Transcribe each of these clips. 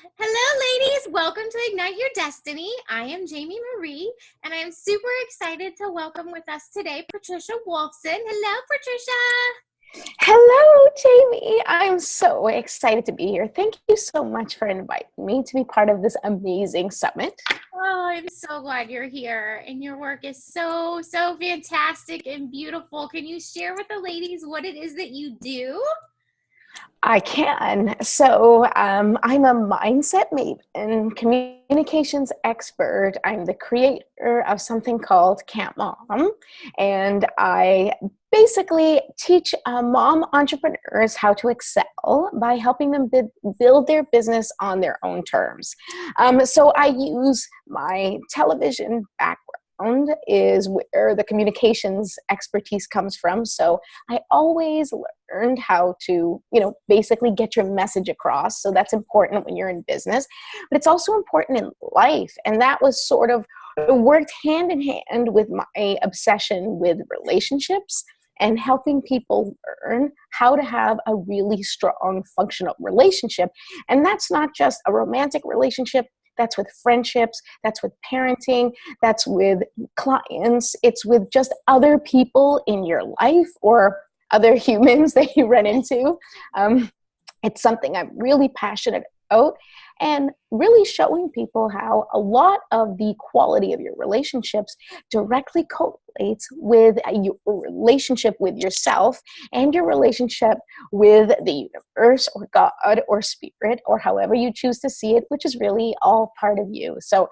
Hello, ladies. Welcome to Ignite Your Destiny. I am Jamie Marie, and I am super excited to welcome with us today Patricia Wolfson. Hello, Patricia. Hello, Jamie. I'm so excited to be here. Thank you so much for inviting me to be part of this amazing summit. Oh, I'm so glad you're here, and your work is so fantastic and beautiful. Can you share with the ladies what it is that you do? I can. So I'm a mindset maven, communications expert. I'm the creator of something called Camp Mom, and I basically teach mom entrepreneurs how to excel by helping them build their business on their own terms. So I use my television background is where the communications expertise comes from. So I always learned how to, basically get your message across. So that's important when you're in business, but it's also important in life. And that was sort of worked hand in hand with my obsession with relationships and helping people learn how to have a really strong, functional relationship. And that's not just a romantic relationship. That's with friendships, that's with parenting, that's with clients, it's with just other people in your life or other humans that you run into. It's something I'm really passionate about, and really showing people how a lot of the quality of your relationships directly correlates with your relationship with yourself and your relationship with the universe or God or spirit or however you choose to see it, which is really all part of you. So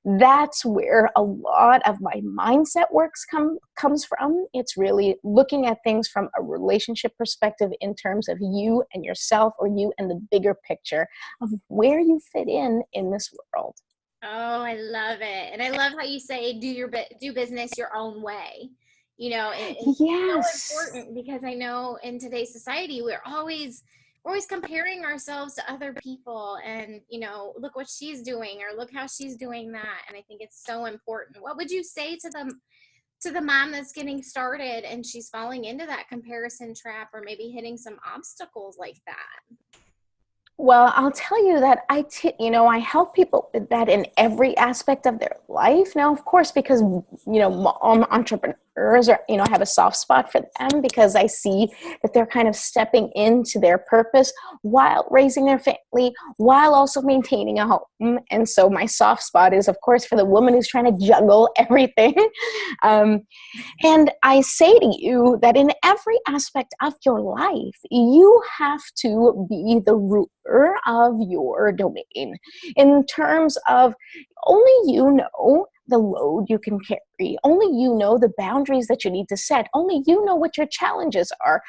that's where a lot of my mindset works comes from. It's really looking at things from a relationship perspective in terms of you and yourself, or you and the bigger picture of where you fit in this world. Oh, I love it. And I love how you say do business your own way. It's Yes. so important because I know in today's society we're always comparing ourselves to other people and, look what she's doing or look how she's doing that. And I think it's so important. What would you say to the mom that's getting started and she's falling into that comparison trap or maybe hitting some obstacles like that? Well, I'll tell you that I help people with that in every aspect of their life. Now, of course, because, mom entrepreneurs are, have a soft spot for them because I see that they're kind of stepping into their purpose while raising their family, while also maintaining a home. And so my soft spot is, of course, for the woman who's trying to juggle everything. And I say to you that in every aspect of your life, you have to be the ruler of your domain in terms of only you know the load you can carry. Only you know the boundaries that you need to set. Only you know what your challenges are.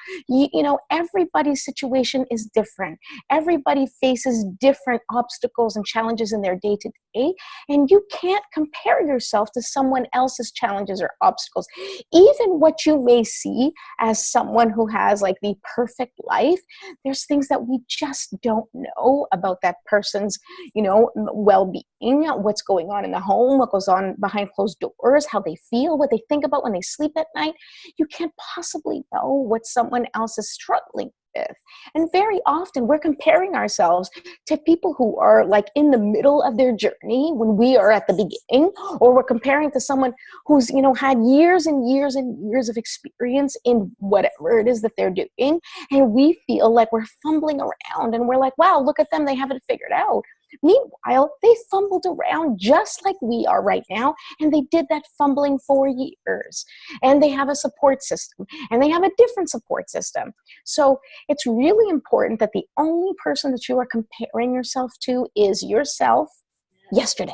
Everybody's situation is different. Everybody faces different obstacles and challenges in their day-to-day, and you can't compare yourself to someone else's challenges or obstacles. Even what you may see as someone who has like the perfect life, there's things that we just don't know about that person's, well-being, what's going on in the home, what goes on behind closed doors, how they feel, what they think about when they sleep at night. You can't possibly know what someone else is struggling with. And very often we're comparing ourselves to people who are like in the middle of their journey when we are at the beginning, or we're comparing to someone who's, had years and years and years of experience in whatever it is that they're doing. And we feel like we're fumbling around and we're like, wow, look at them, they have it figured out. Meanwhile, they fumbled around just like we are right now, and they did that fumbling for years. And they have a support system, and they have a different support system. So it's really important that the only person that you are comparing yourself to is yourself yesterday.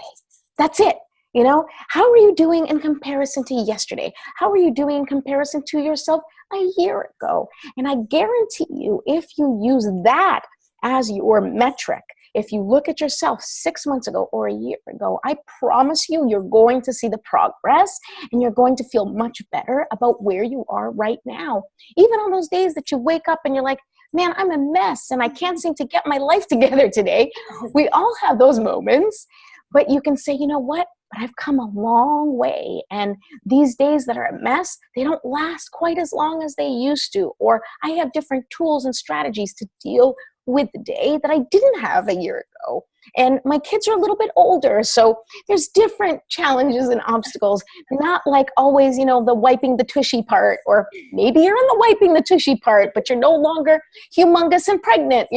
That's it. How are you doing in comparison to yesterday? How are you doing in comparison to yourself a year ago? And I guarantee you, if you use that as your metric, if you look at yourself 6 months ago or a year ago, I promise you, you're going to see the progress and you're going to feel much better about where you are right now. Even on those days that you wake up and you're like, man, I'm a mess and I can't seem to get my life together today. We all have those moments, but you can say, you know what? But I've come a long way. And these days that are a mess, they don't last quite as long as they used to. Or I have different tools and strategies to deal with the day that I didn't have a year ago. And my kids are a little bit older, so there's different challenges and obstacles, not like always, the wiping the tushy part, or maybe you're in the wiping the tushy part, but you're no longer humongous and pregnant,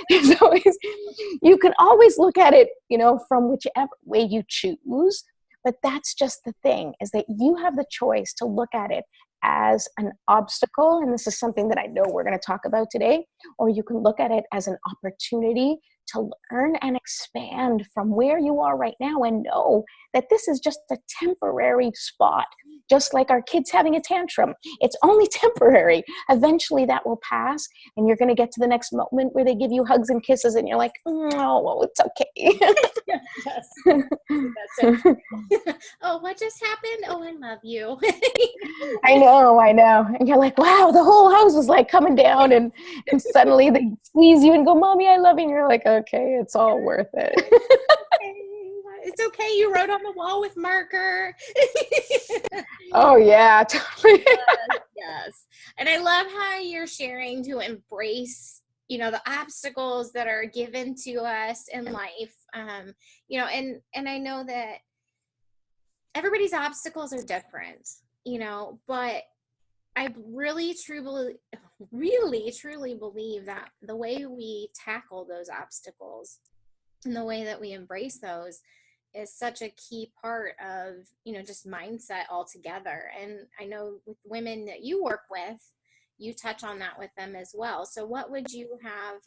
There's always, you can always look at it, from whichever way you choose. But that's just the thing, is that you have the choice to look at it as an obstacle, and this is something that I know we're going to talk about today, or you can look at it as an opportunity to learn and expand from where you are right now, and know that this is just a temporary spot, just like our kids having a tantrum. It's only temporary. Eventually that will pass, and you're going to get to the next moment where they give you hugs and kisses, and you're like, oh, well, it's okay. Yes. That's it. Oh, what just happened? Oh, I love you. I know. And you're like, wow, the whole house was like coming down, and suddenly they squeeze you and go, Mommy, I love you. And you're like, okay, it's all worth it. It's okay. You wrote on the wall with marker. Oh, yeah, totally. Yes. And I love how you're sharing to embrace, the obstacles that are given to us in life. And I know that everybody's obstacles are different, but I really truly believe that the way we tackle those obstacles and the way that we embrace those is such a key part of, just mindset altogether. And I know with women that you work with, you touch on that with them as well. So what would you have,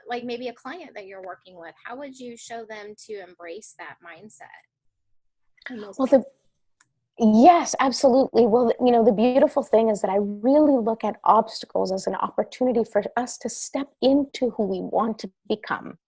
like maybe a client that you're working with, how would you show them to embrace that mindset? Well, yes, absolutely. Well, the beautiful thing is that I really look at obstacles as an opportunity for us to step into who we want to become.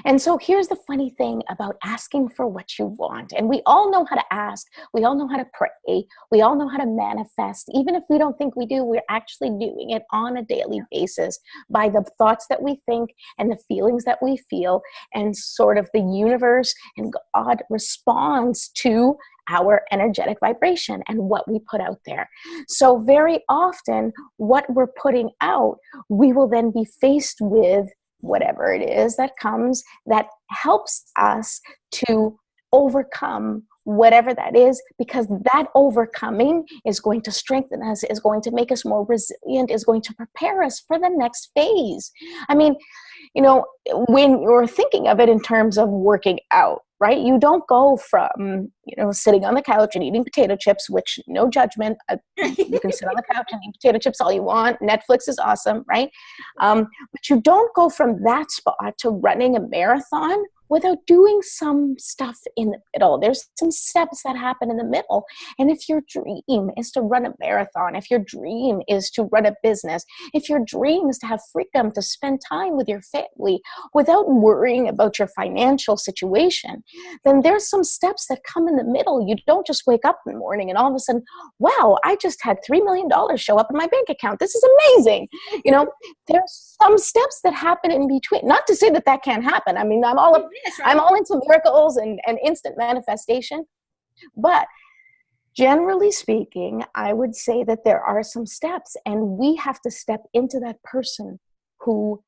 And so here's the funny thing about asking for what you want. And we all know how to ask. We all know how to pray. We all know how to manifest. Even if we don't think we do, we're actually doing it on a daily basis by the thoughts that we think and the feelings that we feel. And sort of the universe and God responds to our energetic vibration and what we put out there. So very often what we're putting out, we will then be faced with whatever it is that comes that helps us to overcome whatever that is, because that overcoming is going to strengthen us, is going to make us more resilient, is going to prepare us for the next phase. I mean, when you're thinking of it in terms of working out, right? You don't go from, sitting on the couch and eating potato chips, which no judgment. You can sit on the couch and eat potato chips all you want. Netflix is awesome, right? But you don't go from that spot to running a marathon without doing some stuff in the middle. There's some steps that happen in the middle. And if your dream is to run a marathon, if your dream is to run a business, if your dream is to have freedom to spend time with your family without worrying about your financial situation, then there's some steps that come in the middle. You don't just wake up in the morning and all of a sudden, wow, I just had $3 million show up in my bank account. This is amazing. There's some steps that happen in between. Not to say that that can't happen. I mean, I'm all into miracles and instant manifestation. But generally speaking, I would say that there are some steps, and we have to step into that person who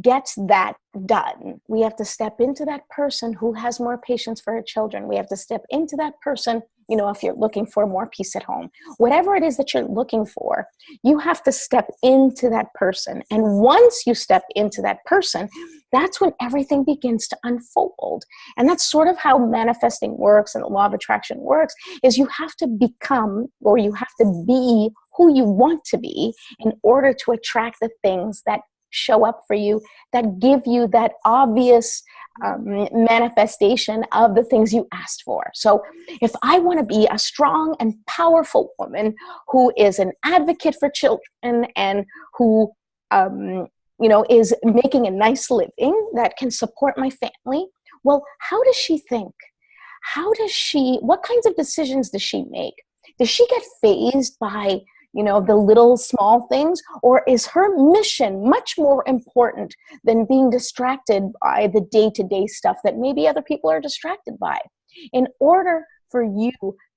gets that done. We have to step into that person who has more patience for her children. We have to step into that person, if you're looking for more peace at home, whatever it is that you're looking for, you have to step into that person. And once you step into that person, that's when everything begins to unfold. And that's sort of how manifesting works and the law of attraction works, is you have to become, or you have to be who you want to be in order to attract the things that show up for you, that give you that obvious manifestation of the things you asked for. So if I want to be a strong and powerful woman who is an advocate for children and who is making a nice living that can support my family, well, how does she think? What kinds of decisions does she make? Does she get fazed by the little small things? Or is her mission much more important than being distracted by the day-to-day stuff that maybe other people are distracted by? In order for you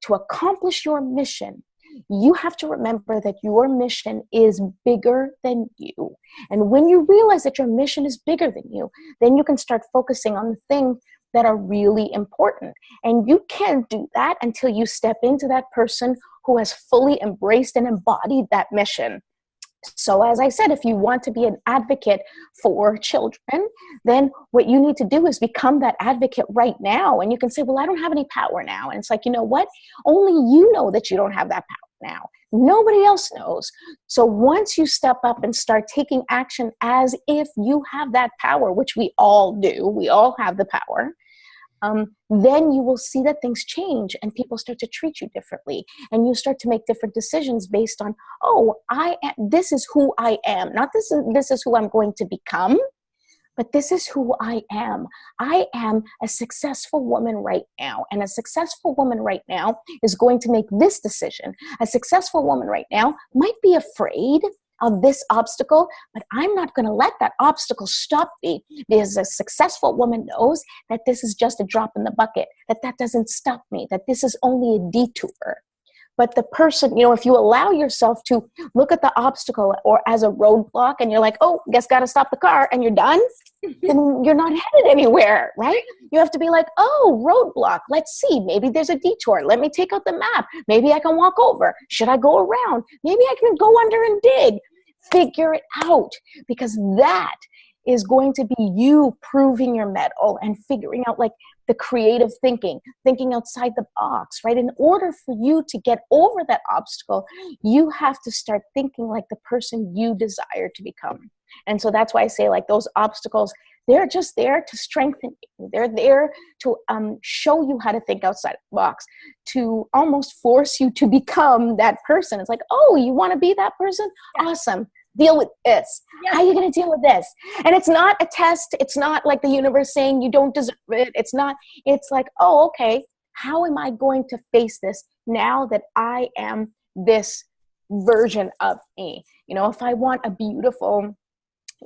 to accomplish your mission, you have to remember that your mission is bigger than you. And when you realize that your mission is bigger than you, then you can start focusing on the things that are really important. And you can't do that until you step into that person who has fully embraced and embodied that mission. So as I said, if you want to be an advocate for children, then what you need to do is become that advocate right now. And you can say, well, I don't have any power now. And it's like, you know what? Only you know that you don't have that power now. Nobody else knows. So once you step up and start taking action as if you have that power, which we all do, we all have the power, then you will see that things change and people start to treat you differently. And you start to make different decisions based on, oh, this is who I am. Not this is who I'm going to become, but this is who I am. I am a successful woman right now. And a successful woman right now is going to make this decision. A successful woman right now might be afraid of this obstacle, but I'm not going to let that obstacle stop me, because a successful woman knows that this is just a drop in the bucket, that doesn't stop me, that this is only a detour. But the person, if you allow yourself to look at the obstacle or as a roadblock and you're like, oh, guess got to stop the car, and you're done, then you're not headed anywhere, right? You have to be like, oh, roadblock. Let's see. Maybe there's a detour. Let me take out the map. Maybe I can walk over. Should I go around? Maybe I can go under and dig. Figure it out, because that is going to be you proving your mettle and figuring out like the creative thinking outside the box, right? In order for you to get over that obstacle, you have to start thinking like the person you desire to become. And so that's why I say like those obstacles, they're just there to strengthen you. They're there to show you how to think outside the box, to almost force you to become that person. It's like, oh, you want to be that person? Yeah. Awesome. Deal with this. Yeah. How are you going to deal with this? And it's not a test. It's not like the universe saying you don't deserve it. It's like, oh, okay. How am I going to face this now that I am this version of me? If I want a beautiful,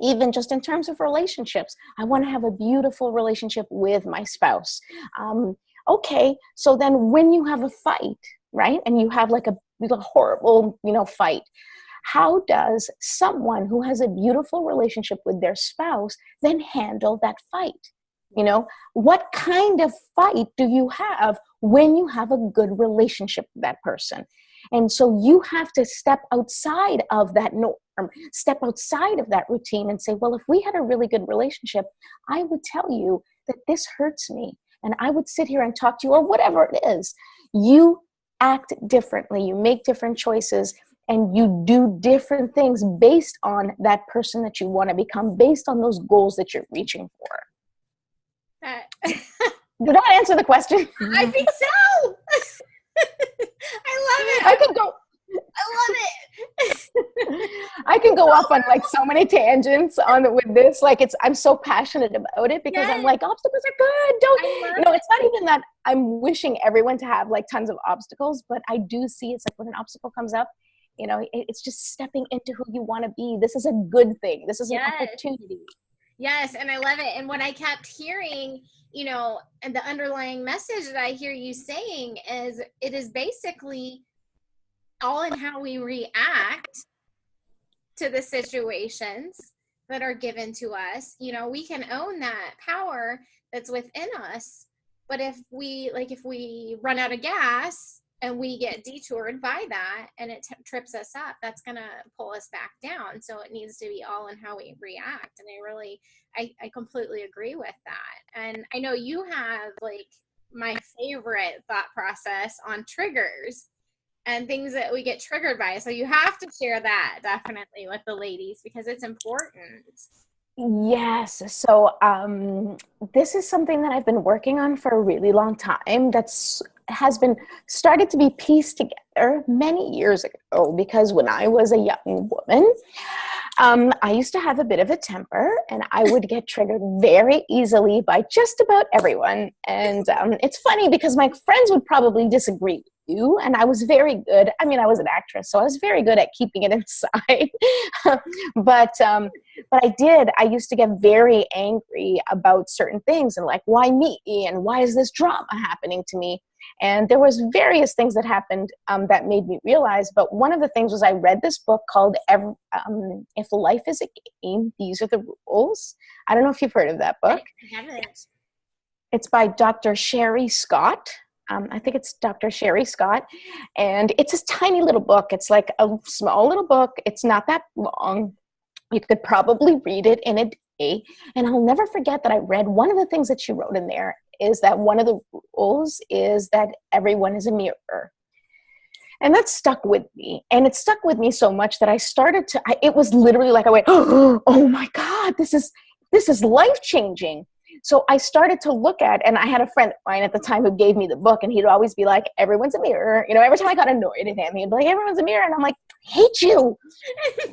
even just in terms of relationships, I want to have a beautiful relationship with my spouse. Okay, so then when you have a fight, right, and you have like a horrible, fight, how does someone who has a beautiful relationship with their spouse then handle that fight? What kind of fight do you have when you have a good relationship with that person? And so you have to step outside of that norm, step outside of that routine and say, well, if we had a really good relationship, I would tell you that this hurts me. And I would sit here and talk to you, or whatever it is. You act differently. You make different choices, and you do different things based on that person that you want to become, based on those goals that you're reaching for. Did that answer the question? I think so. I love it. I love it. I can go off on like so many tangents with this. Like I'm so passionate about it because I'm like, obstacles are good. It's not even that I'm wishing everyone to have like tons of obstacles, but I do see it's like when an obstacle comes up, it's just stepping into who you want to be. This is a good thing. This is an opportunity. Yes. And I love it. And what I kept hearing, and the underlying message that I hear you saying is it is basically all in how we react to the situations that are given to us. We can own that power that's within us, but if we run out of gas and we get detoured by that and it trips us up, that's going to pull us back down. So it needs to be all in how we react. And I completely agree with that. And I know you have like my favorite thought process on triggers and things that we get triggered by. So you have to share that definitely with the ladies because it's important. Yes. So this is something that I've been working on for a really long time. Has been started to be pieced together many years ago, because when I was a young woman, I used to have a bit of a temper, and I would get triggered very easily by just about everyone. And it's funny because my friends would probably disagree with you, and I was very good. I mean, I was an actress, so I was very good at keeping it inside. But I used to get very angry about certain things and like, why me? And why is this drama happening to me? And there was various things that happened that made me realize, but one of the things was I read this book called If Life is a Game, These Are the Rules. I don't know if you've heard of that book. I haven't. It's by Dr. Sherry Scott. I think it's Dr. Sherry Scott. And it's a tiny little book. It's like a small little book. It's not that long. You could probably read it in a day. And I'll never forget that I read one of the things that she wrote in there is that one of the rules is that everyone is a mirror. And that stuck with me. And it stuck with me so much that I started to, it was literally like I went, oh my God, this is life-changing. So I started to look at, and I had a friend of mine at the time who gave me the book, and he'd always be like, everyone's a mirror. You know, every time I got annoyed at him, he'd be like, everyone's a mirror. And I'm like, I hate you.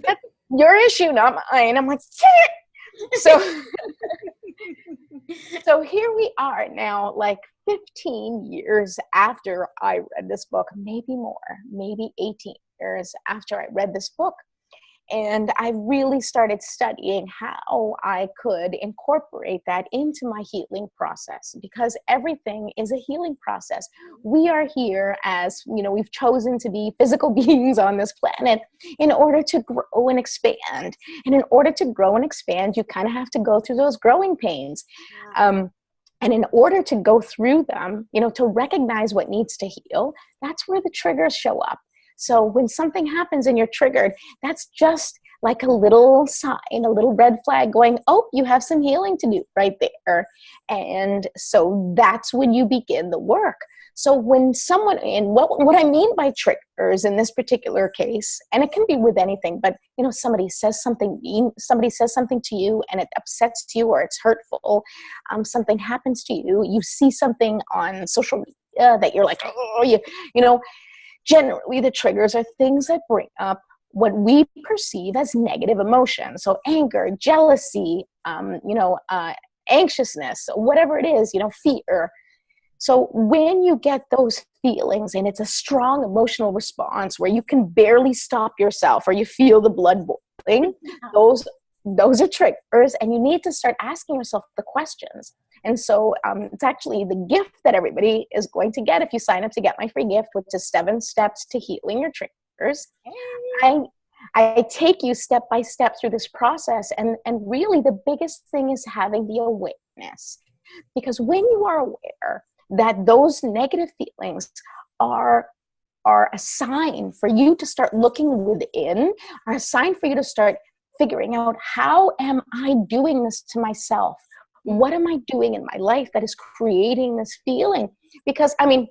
That's your issue, not mine. I'm like, so here we are now, like 15 years after I read this book, maybe more, maybe 18 years after I read this book. And I really started studying how I could incorporate that into my healing process, because everything is a healing process. We are here as, you know, we've chosen to be physical beings on this planet in order to grow and expand. And in order to grow and expand, you kind of have to go through those growing pains. And in order to go through them, you know, to recognize what needs to heal, that's where the triggers show up. So when something happens and you're triggered, that's just like a little sign, a little red flag going, oh, you have some healing to do right there. And so that's when you begin the work. So when someone, and what I mean by triggers in this particular case, and it can be with anything, but you know, somebody says something mean, somebody says something to you and it upsets you or it's hurtful, something happens to you, you see something on social media that you're like, oh, you know, generally, the triggers are things that bring up what we perceive as negative emotions. So anger, jealousy, anxiousness, whatever it is, you know, fear. So when you get those feelings and it's a strong emotional response where you can barely stop yourself or you feel the blood boiling, those are triggers, and you need to start asking yourself the questions. And so it's actually the gift that everybody is going to get if you sign up to get my free gift, which is 7 steps to healing your triggers. I take you step by step through this process. And really the biggest thing is having the awareness. Because when you are aware that those negative feelings are a sign for you to start looking within, are a sign for you to start figuring out, how am I doing this to myself? What am I doing in my life that is creating this feeling? Because, I mean,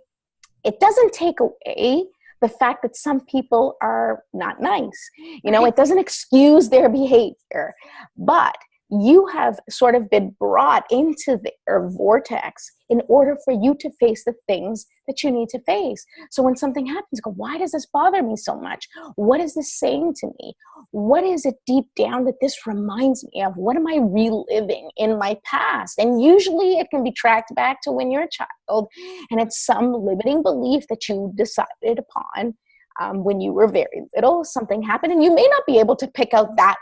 it doesn't take away the fact that some people are not nice. You know, it doesn't excuse their behavior. But you have sort of been brought into their vortex in order for you to face the things that you need to face. So when something happens, go, why does this bother me so much? What is this saying to me? What is it deep down that this reminds me of? What am I reliving in my past? And usually it can be tracked back to when you're a child, and it's some limiting belief that you decided upon when you were very little. Something happened, and you may not be able to pick out that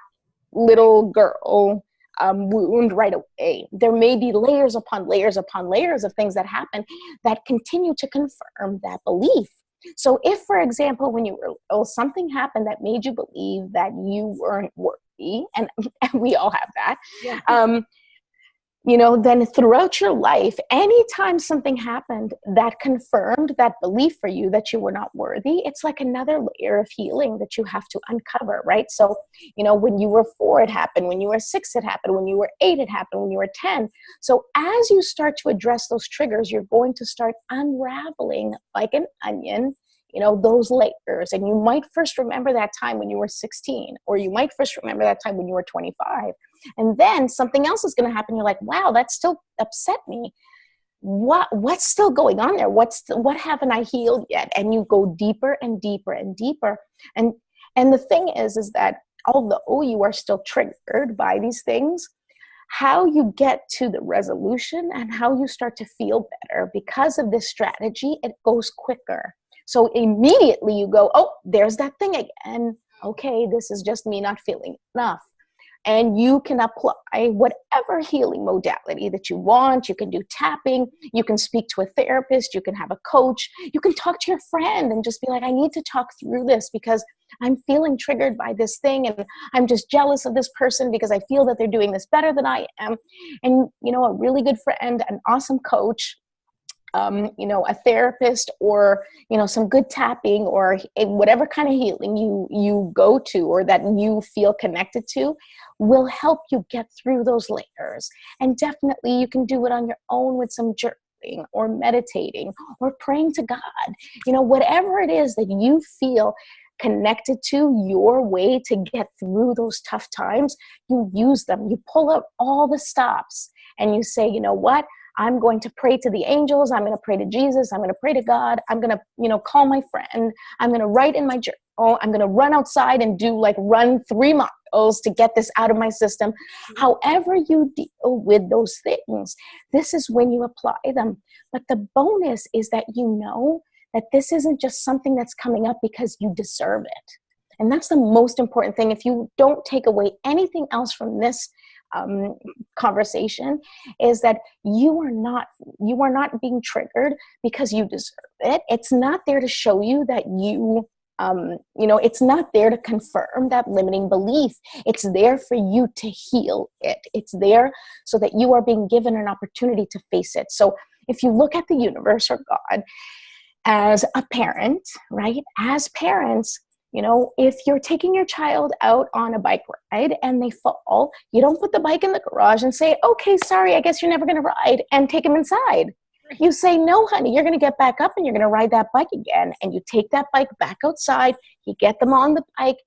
little girl wound right away. There may be layers upon layers upon layers of things that happen that continue to confirm that belief. So if, for example, when you were little, something happened that made you believe that you weren't worthy, and we all have that, yeah. You know, then throughout your life, anytime something happened that confirmed that belief for you that you were not worthy, it's like another layer of healing that you have to uncover, right? So, you know, when you were 4, it happened. When you were 6, it happened. When you were 8, it happened. When you were 10. So as you start to address those triggers, you're going to start unraveling like an onion, you know, those layers. And you might first remember that time when you were 16, or you might first remember that time when you were 25. And then something else is going to happen. You're like, wow, that still upset me. What's still going on there? What haven't I healed yet? And you go deeper and deeper and deeper. And the thing is that although you are still triggered by these things, how you get to the resolution and how you start to feel better because of this strategy, it goes quicker. So immediately you go, oh, there's that thing again. Okay, this is just me not feeling enough. and you can apply whatever healing modality that you want. You can do tapping, you can speak to a therapist, you can have a coach, you can talk to your friend and just be like, I need to talk through this because I'm feeling triggered by this thing, and I'm just jealous of this person because I feel that they're doing this better than I am. And, a really good friend, an awesome coach, a therapist, or, some good tapping, or whatever kind of healing you go to or that you feel connected to will help you get through those layers. And definitely you can do it on your own with some journaling or meditating or praying to God, whatever it is that you feel connected to, your way to get through those tough times. You use them, you pull out all the stops and you say, you know what? I'm going to pray to the angels. I'm going to pray to Jesus. I'm going to pray to God. I'm going to, call my friend. I'm going to write in my journal. I'm going to run outside and run 3 miles to get this out of my system. However you deal with those things, this is when you apply them. But the bonus is that that this isn't just something that's coming up because you deserve it. And that's the most important thing. If you don't take away anything else from this conversation, is that you are not being triggered because you deserve it. It's not there to show you that it's not there to confirm that limiting belief. It's there for you to heal it. It's there so that you are being given an opportunity to face it. So if you look at the universe or God as a parent, right? As parents, if you're taking your child out on a bike ride and they fall, you don't put the bike in the garage and say, okay, sorry, I guess you're never going to ride, and take them inside. You say, no, honey, you're going to get back up and you're going to ride that bike again. And you take that bike back outside, you get them on the bike,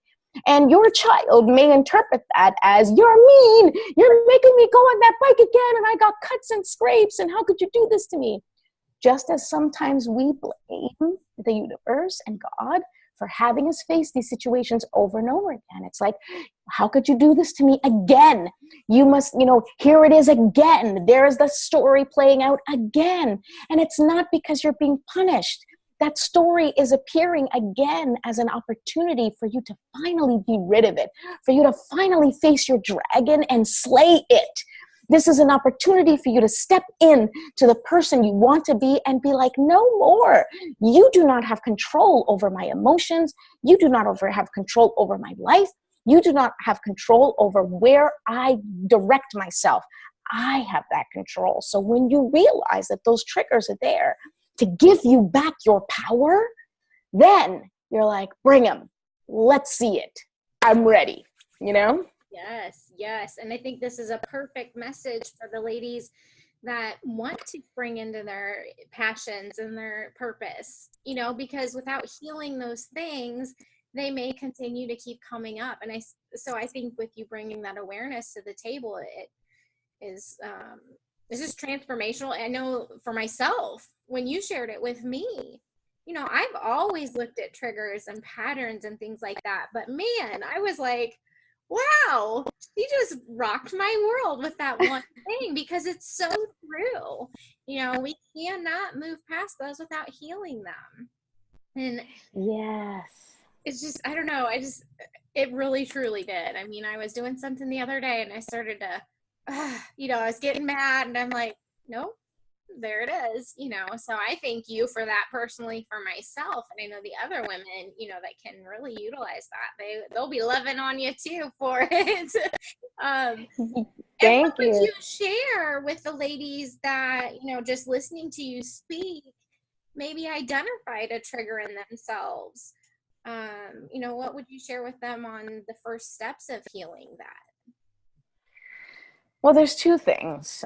and your child may interpret that as, you're mean, you're making me go on that bike again, and I got cuts and scrapes, and how could you do this to me? Just as sometimes we blame the universe and God for having us face these situations over and over again. It's like, how could you do this to me again? You must, here it is again. There is the story playing out again. And it's not because you're being punished. That story is appearing again as an opportunity for you to finally be rid of it, for you to finally face your dragon and slay it. This is an opportunity for you to step in to the person you want to be and be like, no more. You do not have control over my emotions. You do not have control over my life. You do not have control over where I direct myself. I have that control. So when you realize that those triggers are there to give you back your power, then you're like, bring them. Let's see it. I'm ready, Yes. And I think this is a perfect message for the ladies that want to spring into their passions and their purpose, because without healing those things, they may continue to keep coming up. And so I think with you bringing that awareness to the table, it is, it's just transformational. I know for myself, when you shared it with me, I've always looked at triggers and patterns and things like that, but man, I was like, wow, she just rocked my world with that one thing, because it's so true. We cannot move past those without healing them. And yes, it's just, I don't know. It really, truly did. I mean, I was doing something the other day and I started to, I was getting mad, and I'm like, nope. There it is, so I thank you for that personally for myself. And I know the other women, that can really utilize that. They'll be loving on you too for it. Thank you. Would you share with the ladies that, just listening to you speak, maybe identified a trigger in themselves? What would you share with them on the first steps of healing that? Well, there's two things.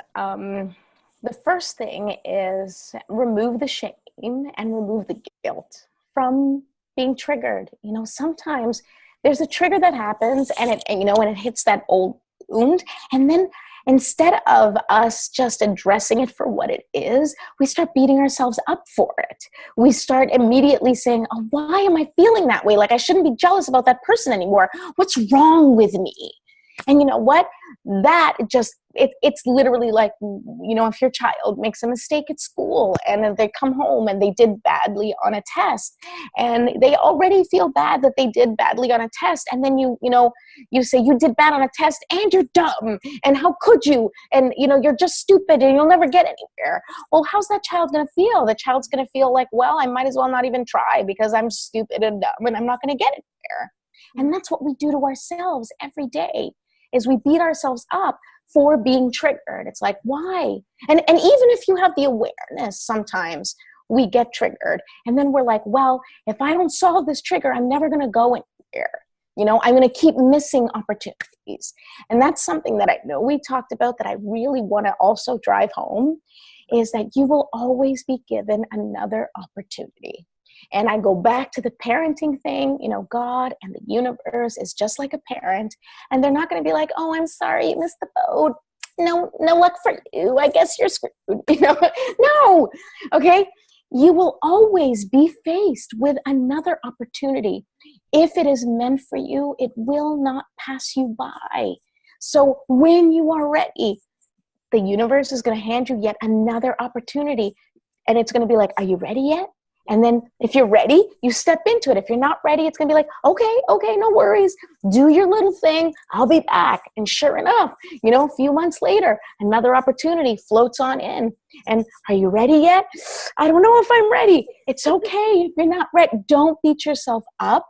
The first thing is remove the shame and remove the guilt from being triggered. Sometimes there's a trigger that happens and it hits that old wound. And then instead of us just addressing it for what it is, we start beating ourselves up for it. We start immediately saying, oh, why am I feeling that way? Like I shouldn't be jealous about that person anymore. What's wrong with me? And you know what? That just, it's literally like, if your child makes a mistake at school and then they come home and they did badly on a test and they already feel bad that they did badly on a test. And then you say you did bad on a test and you're dumb and how could you? And, you're just stupid and you'll never get anywhere. Well, how's that child going to feel? The child's going to feel like, well, I might as well not even try because I'm stupid and dumb and I'm not going to get anywhere. And that's what we do to ourselves every day, is we beat ourselves up for being triggered. It's like, why? And even if you have the awareness, sometimes we get triggered. And then we're like, well, if I don't solve this trigger, I'm never going to go anywhere. I'm going to keep missing opportunities. And that's something that I know we talked about that I really want to also drive home, is that you will always be given another opportunity. And I go back to the parenting thing, God and the universe is just like a parent, and they're not going to be like, oh, I'm sorry, you missed the boat. No luck for you. I guess you're screwed. No. Okay. You will always be faced with another opportunity. If it is meant for you, it will not pass you by. So when you are ready, the universe is going to hand you yet another opportunity. And it's going to be like, are you ready yet? And then if you're ready, you step into it. If you're not ready, it's going to be like, okay, no worries. Do your little thing. I'll be back. And sure enough, a few months later, another opportunity floats on in. And are you ready yet? I don't know if I'm ready. It's okay if you're not ready. Don't beat yourself up,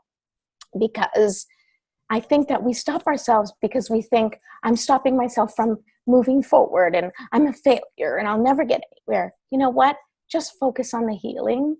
because I think that we stop ourselves because we think, I'm stopping myself from moving forward and I'm a failure and I'll never get anywhere. You know what? Just focus on the healing.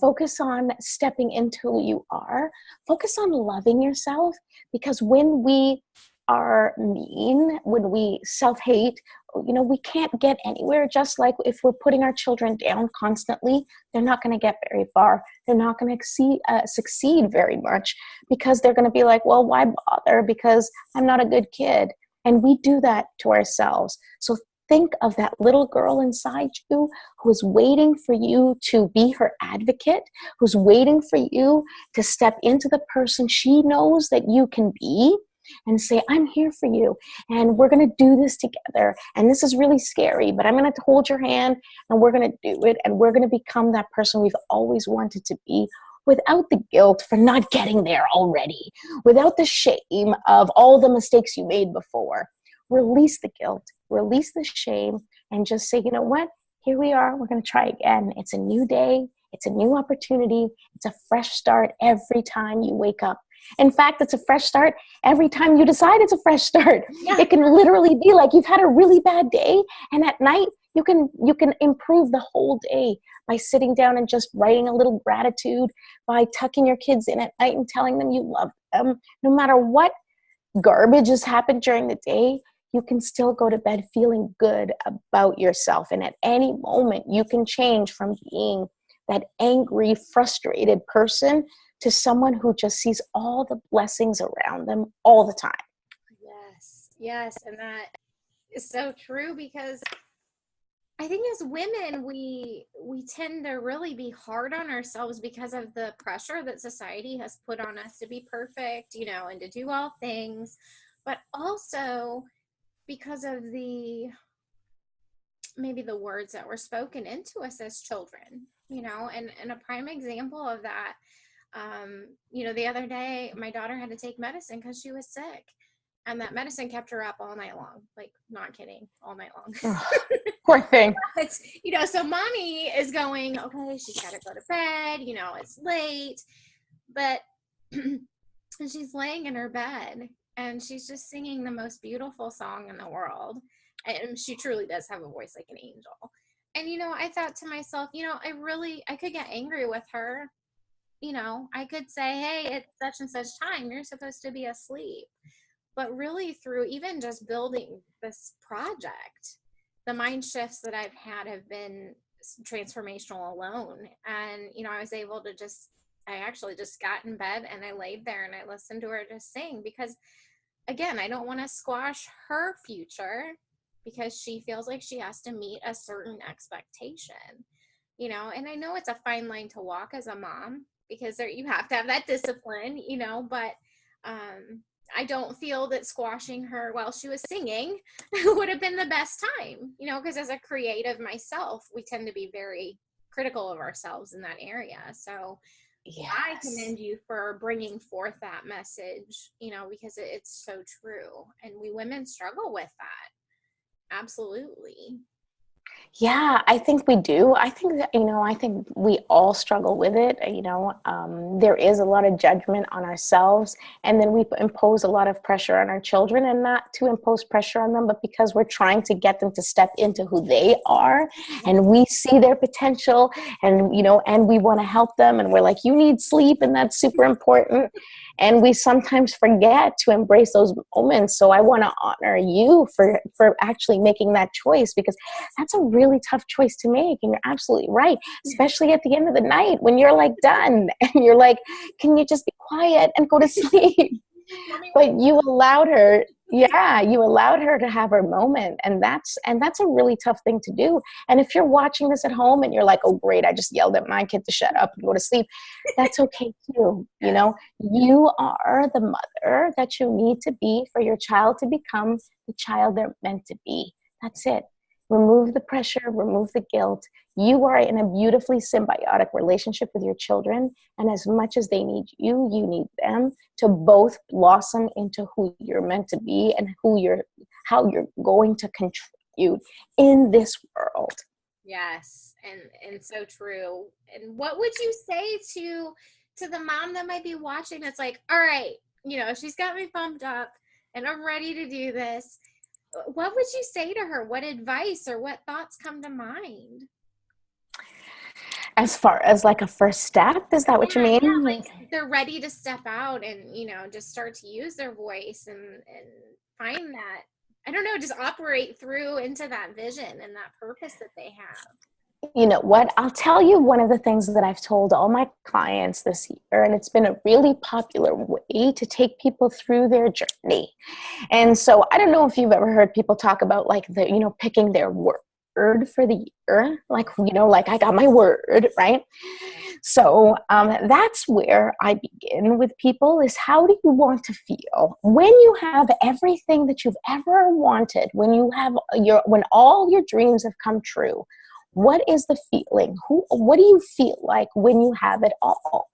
Focus on stepping into who you are. Focus on loving yourself, because when we are mean, when we self-hate, we can't get anywhere. Just like if we're putting our children down constantly, they're not going to get very far. They're not going to succeed very much, because they're going to be like, well, why bother? Because I'm not a good kid. And we do that to ourselves. So think of that little girl inside you who's waiting for you to be her advocate, who's waiting for you to step into the person she knows that you can be, and say, I'm here for you, and we're going to do this together. And this is really scary, but I'm going to hold your hand, and we're going to do it, and we're going to become that person we've always wanted to be, without the guilt for not getting there already, without the shame of all the mistakes you made before. Release the guilt, release the shame, and just say, you know what? Here we are. We're going to try again. It's a new day. It's a new opportunity. It's a fresh start every time you wake up. In fact, it's a fresh start every time you decide it's a fresh start. Yeah. It can literally be like you've had a really bad day, and at night you can improve the whole day by sitting down and just writing a little gratitude, by tucking your kids in at night and telling them you love them. No matter what garbage has happened during the day, you can still go to bed feeling good about yourself. And at any moment, you can change from being that angry, frustrated person to someone who just sees all the blessings around them all the time. Yes. And that is so true, because I think as women, we tend to really be hard on ourselves because of the pressure that society has put on us to be perfect, and to do all things, but also because of maybe the words that were spoken into us as children, and a prime example of that, the other day, my daughter had to take medicine because she was sick, and that medicine kept her up all night long. Like, not kidding, all night long. Oh, poor thing. But, so mommy is going, okay, she's got to go to bed, it's late, but she's laying in her bed and she's just singing the most beautiful song in the world. And she truly does have a voice like an angel. And, I thought to myself, I could get angry with her. I could say, hey, it's such and such time, you're supposed to be asleep. But really, through even just building this project, the mind shifts that I've had have been transformational alone. And, I was able to I actually just got in bed and I laid there and I listened to her just sing, because again, I don't want to squash her future because she feels like she has to meet a certain expectation, and I know it's a fine line to walk as a mom, because you have to have that discipline, but I don't feel that squashing her while she was singing would have been the best time, you know, because as a creative myself, we tend to be very critical of ourselves in that area. So I Yes. commend you for bringing forth that message, you know, because it's so true. And we women struggle with that. Absolutely. Yeah, I think we do. I think that, I think we all struggle with it. There is a lot of judgment on ourselves, and then we impose a lot of pressure on our children, and not to impose pressure on them, but because we're trying to get them to step into who they are, and we see their potential, and we want to help them, and we're like, you need sleep, and that's super important. And we sometimes forget to embrace those moments. So I want to honor you for actually making that choice, because that's a really tough choice to make. And you're absolutely right, especially at the end of the night when you're like done and you're like, can you just be quiet and go to sleep? But you allowed her, you allowed her to have her moment. And that's a really tough thing to do. And if you're watching this at home and you're like, oh great, I just yelled at my kid to shut up and go to sleep, that's okay too. You are the mother that you need to be for your child to become the child they're meant to be. That's it. Remove the pressure, remove the guilt. You are in a beautifully symbiotic relationship with your children. And as much as they need you, you need them to both blossom into who you're meant to be and how you're going to contribute in this world. Yes, and so true. And what would you say to the mom that might be watching that's like, all right, she's got me pumped up and I'm ready to do this. What would you say to her? What advice or what thoughts come to mind? As far as like a first step, is that what you mean? Yeah, like they're ready to step out and, just start to use their voice and find that, I don't know, just operate through into that vision and that purpose that they have. You know what? I'll tell you one of the things that I've told all my clients this year, and it's been a really popular way to take people through their journey. And so I don't know if you've ever heard people talk about like picking their word for the year, like I got my word, right? So that's where I begin with people is, how do you want to feel when you have everything that you've ever wanted, when all your dreams have come true? What is the feeling? What do you feel like when you have it all?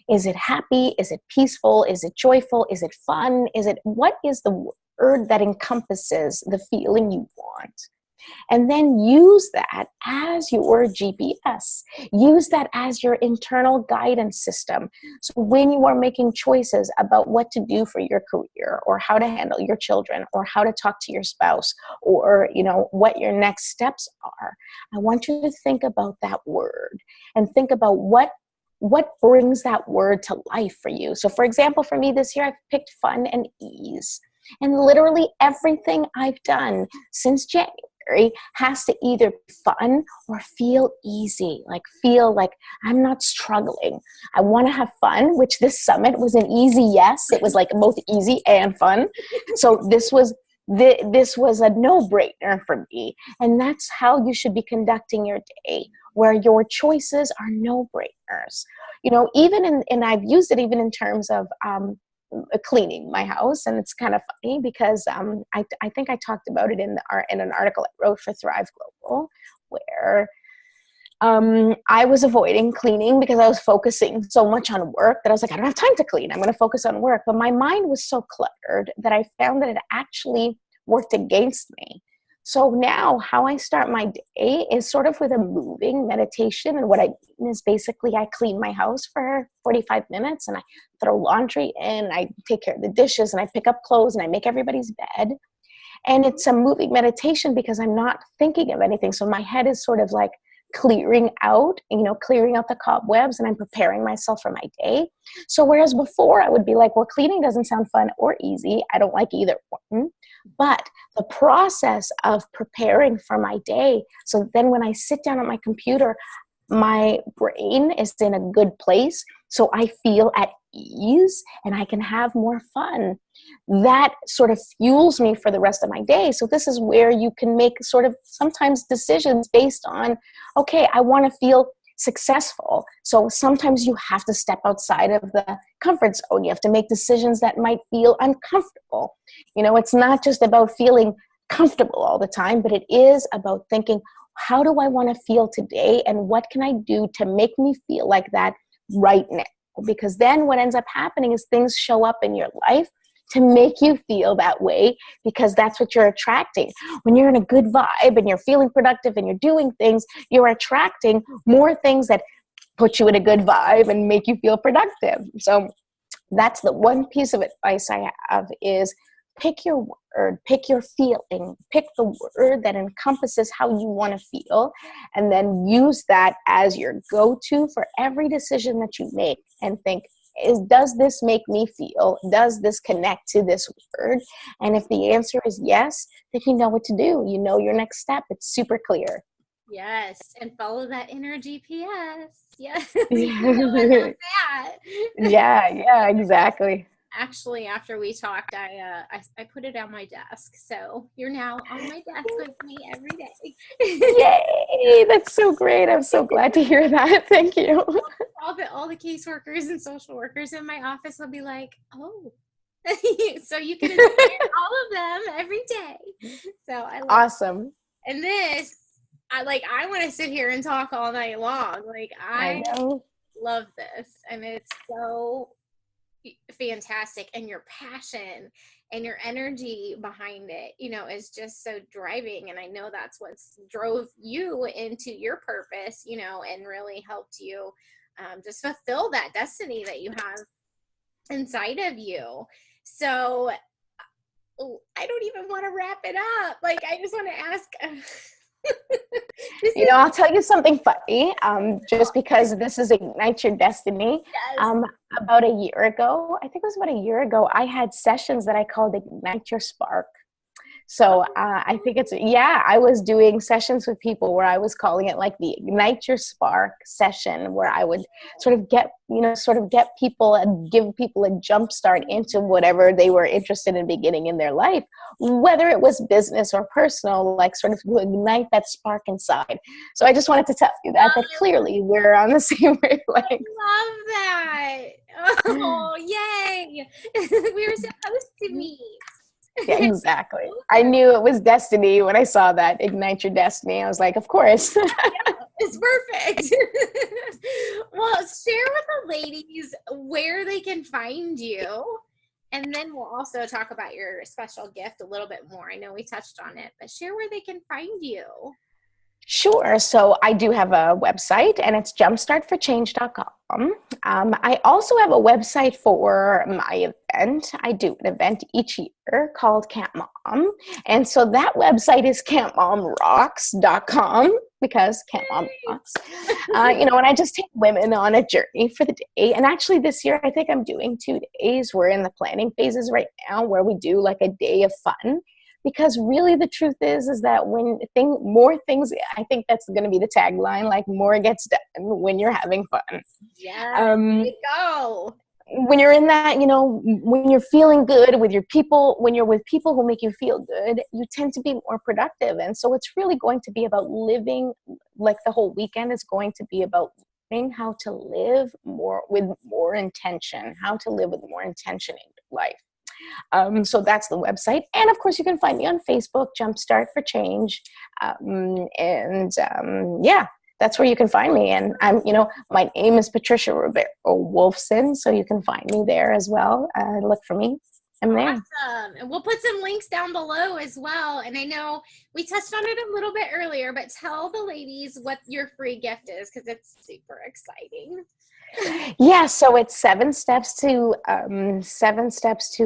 Is it happy? Is it peaceful? Is it joyful? Is it fun? What is the word that encompasses the feeling you want? And then use that as your GPS. Use that as your internal guidance system. So when you are making choices about what to do for your career, or how to handle your children, or how to talk to your spouse, or what your next steps are, I want you to think about that word and think about what brings that word to life for you. So for example, for me this year, I've picked fun and ease. And literally everything I've done since January has to either be fun or feel easy, feel like I'm not struggling. I want to have fun, which this summit was an easy yes. It was like both easy and fun. So this was a no-brainer for me. And that's how you should be conducting your day, where your choices are no-brainers. And I've used it even in terms of cleaning my house. And it's kind of funny because I think I talked about it in an article I wrote for Thrive Global, where I was avoiding cleaning because I was focusing so much on work that I was like, I don't have time to clean. I'm going to focus on work. But my mind was so cluttered that I found that it actually worked against me. So now how I start my day is sort of with a moving meditation. And what I mean is basically I clean my house for 45 minutes and I throw laundry in, I take care of the dishes, and I pick up clothes and I make everybody's bed. And it's a moving meditation because I'm not thinking of anything. So my head is sort of like clearing out the cobwebs, and I'm preparing myself for my day. So whereas before I would be like, well, cleaning doesn't sound fun or easy. I don't like either one. But the process of preparing for my day, so then when I sit down at my computer, my brain is in a good place. So I feel at ease and I can have more fun. That sort of fuels me for the rest of my day. So this is where you can make sort of sometimes decisions based on, okay, I want to feel successful. So sometimes you have to step outside of the comfort zone. You have to make decisions that might feel uncomfortable. It's not just about feeling comfortable all the time, but it is about thinking, how do I want to feel today? And what can I do to make me feel like that right now? Because then what ends up happening is things show up in your life to make you feel that way, because that's what you're attracting. When you're in a good vibe and you're feeling productive and you're doing things, you're attracting more things that put you in a good vibe and make you feel productive. So that's the one piece of advice I have is pick your word, pick your feeling, pick the word that encompasses how you want to feel, and then use that as your go-to for every decision that you make, and think, does this make me feel? Does this connect to this word? And if the answer is yes, then you know what to do. You know your next step. It's super clear. Yes, and follow that inner GPS. Yes, you know about that. Yeah, exactly. Actually, after we talked, I put it on my desk, so you're now on my desk with me every day. Yay! That's so great. I'm so glad to hear that. Thank you. All the caseworkers and social workers in my office will be like, "Oh." So you can inspire all of them every day. So I love Awesome. it. And this, I want to sit here and talk all night long. I know. love this, and it's so fantastic, and your passion and your energy behind it, is just so driving. And I know that's what drove you into your purpose, and really helped you just fulfill that destiny that you have inside of you. So I don't even want to wrap it up. I just want to ask I'll tell you something funny, just because this is Ignite Your Destiny. Yes. About a year ago, I think it was about a year ago, I had sessions that I called Ignite Your Spark. So I think I was doing sessions with people where I was calling it like the Ignite Your Spark session, where I would sort of get people and give people a jump start into whatever they were interested in beginning in their life, whether it was business or personal, like sort of to ignite that spark inside. So I just wanted to tell you that clearly we're on the same wavelength. I love that. Oh, yay. We were supposed to meet. Yeah, exactly. I knew it was destiny when I saw that Ignite Your Destiny. I was like, of course. Yeah, it's perfect. Well, share with the ladies where they can find you, and then we'll also talk about your special gift a little bit more. I know we touched on it, but share where they can find you. Sure. So I do have a website, and it's jumpstartforchange.com. I also have a website for my event. I do an event each year called Camp Mom. And so that website is campmomrocks.com, because Camp Mom rocks. And I just take women on a journey for the day. And actually this year, I think I'm doing 2 days. We're in the planning phases right now, where we do like a day of fun. Because really the truth is that more things, I think that's going to be the tagline, like more gets done when you're having fun. Yeah, there you go. When you're in that, when you're feeling good with your people, when you're with people who make you feel good, you tend to be more productive. And so it's really going to be about living, like the whole weekend is going to be about learning how to live with more intention, how to live with more intention in your life. So that's the website. And of course, you can find me on Facebook, Jumpstart for Change. That's where you can find me. And my name is Patricia Ribeiro-Wolfson, so you can find me there as well. Look for me. I'm there. Awesome. And we'll put some links down below as well. And I know we touched on it a little bit earlier, but tell the ladies what your free gift is, because it's super exciting. Yeah, so it's 7 steps to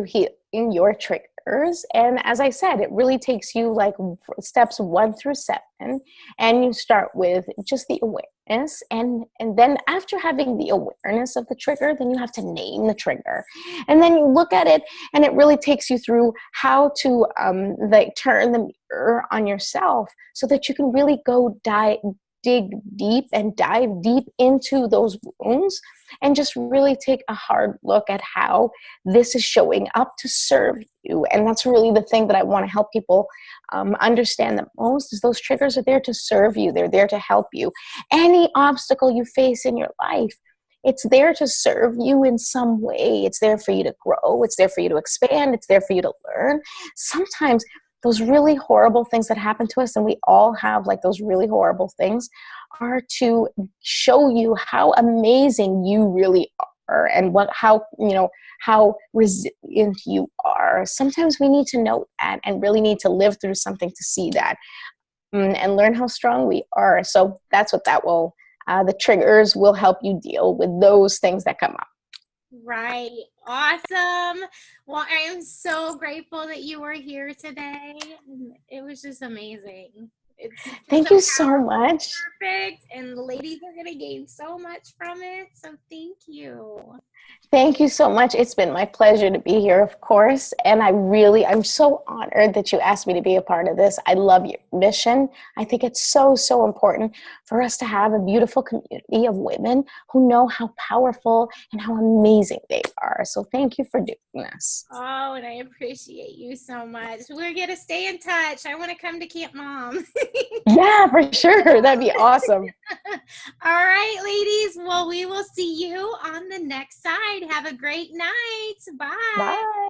healing your triggers. And as I said, it really takes you like steps 1 through 7. And you start with just the awareness. And then after having the awareness of the trigger, then you have to name the trigger. And then you look at it, and it really takes you through how to turn the mirror on yourself, so that you can really go dig deep and dive deep into those wounds and just really take a hard look at how this is showing up to serve you. And that's really the thing that I want to help people understand the most, is those triggers are there to serve you. They're there to help you. Any obstacle you face in your life, it's there to serve you in some way. It's there for you to grow. It's there for you to expand. It's there for you to learn. Sometimes those really horrible things that happen to us, and we all have like those really horrible things, are to show you how amazing you really are and how resilient you are. Sometimes we need to know that and really need to live through something to see that and learn how strong we are. So that's what that will, the triggers will help you deal with those things that come up. Right. Awesome. Well, I am so grateful that you were here today. It was just amazing. Thank you so much. Perfect. And the ladies are going to gain so much from it. So thank you. Thank you so much. It's been my pleasure to be here, of course. And I'm so honored that you asked me to be a part of this. I love your mission. I think it's so, so important for us to have a beautiful community of women who know how powerful and how amazing they are. So thank you for doing this. Oh, and I appreciate you so much. We're going to stay in touch. I want to come to Camp Mom. Yeah, for sure. That'd be awesome. All right, ladies. Well, we will see you on the next side. Have a great night. Bye. Bye.